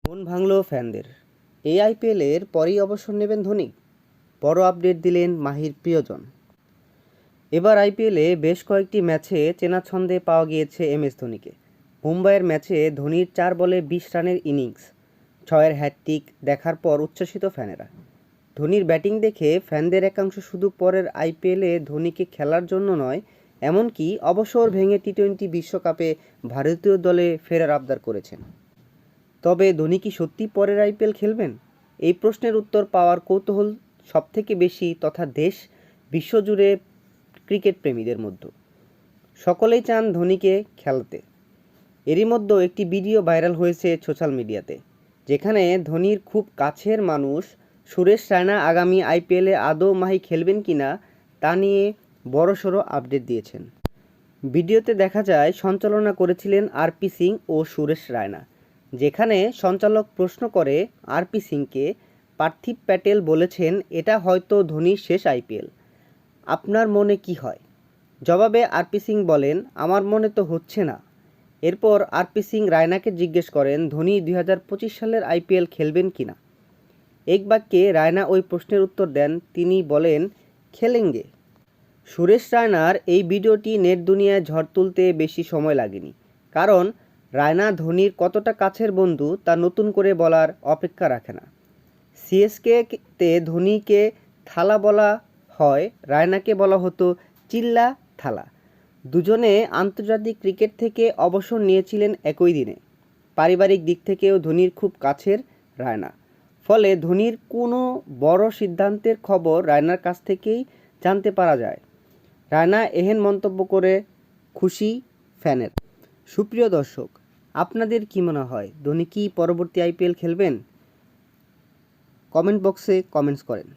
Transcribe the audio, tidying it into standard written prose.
মন ভাঙল ফ্যানদের। এই আইপিএলের পরেই অবসর নেবেন ধোনি। বড় আপডেট দিলেন মাহির প্রিয়জন। এবার আইপিএলে বেশ কয়েকটি ম্যাচে চেনা ছন্দে পাওয়া গিয়েছে এমএস ধোনিকে। মুম্বাইয়ের ম্যাচে ধোনির 4 বলে 20 রানের ইনিংস, 6-এর হ্যাটট্রিক দেখার পর উচ্ছ্বসিত ফ্যানেরা। ধোনির ব্যাটিং দেখে ফ্যানদের একাংশ শুধু পরের আইপিএলে ধোনিকে খেলার জন্য নয়, এমনকি অবসর ভেঙে টি-20 বিশ্বকাপে ভারতীয় দলে ফেরার আবদার করেছেন। তবে ধোনি কি সত্যি পরের আইপিএল খেলবেন? এই প্রশ্নের উত্তর পাওয়ার কৌতূহল সবথেকে বেশি তথা দেশ বিশ্বজুড়ে ক্রিকেট প্রেমীদের মধ্যে। সকলেই চান ধোনিকে খেলাতে। এরই মধ্যে একটি ভিডিও ভাইরাল হয়েছে সোশ্যাল মিডিয়াতে, যেখানে ধোনির খুব কাছের মানুষ সুরেশ রায়না আগামী আইপিএলে আদৌ মাহি খেলবেন কিনা তা নিয়ে বড়সড় আপডেট দিয়েছেন। ভিডিওতে দেখা যায় সঞ্চালনা করেছিলেন আরপি সিং ও সুরেশ রায়না, যেখানে সঞ্চালক প্রশ্ন করে আরপি সিংকে, পার্থিব প্যাটেল বলেছেন এটা হয়তো ধোনির শেষ আইপিএল, আপনার মনে কি হয়? জবাবে আরপি সিং বলেন, আমার মনে তো হচ্ছে না। এরপর আরপি সিং রায়নাকে জিজ্ঞেস করেন ধোনি 2025 সালের আইপিএল খেলবেন কিনা। এক বাক্যে রায়না ওই প্রশ্নের উত্তর দেন, তিনি বলেন খেলেঙ্গে। সুরেশ রায়নার এই ভিডিওটি নেট দুনিয়ায় ঝড় তুলতে বেশি সময় লাগেনি, কারণ রায়না ধোনির কতটা কাছের বন্ধু তা নতুন করে বলার অপেক্ষা রাখে না। সিএসকে-তে ধোনিকে থালা বলা হয়, রায়নাকে বলা হতো চিল্লা থালা। দুজনে আন্তর্জাতিক ক্রিকেট থেকে অবসর নিয়েছিলেন একই দিনে। পারিবারিক দিক থেকেও ধোনির খুব কাছের রায়না, ফলে ধোনির কোনো বড় সিদ্ধান্তের খবর রায়নার কাছ থেকেই জানতে পারা যায়। রায়না এহেন মন্তব্য করে খুশি ফ্যানের। সুপ্রিয় দর্শক, আপনাদের কি মনে হয় ধোনি কি পরবর্তী আইপিএল খেলবেন? কমেন্ট বক্সে কমেন্টস করেন।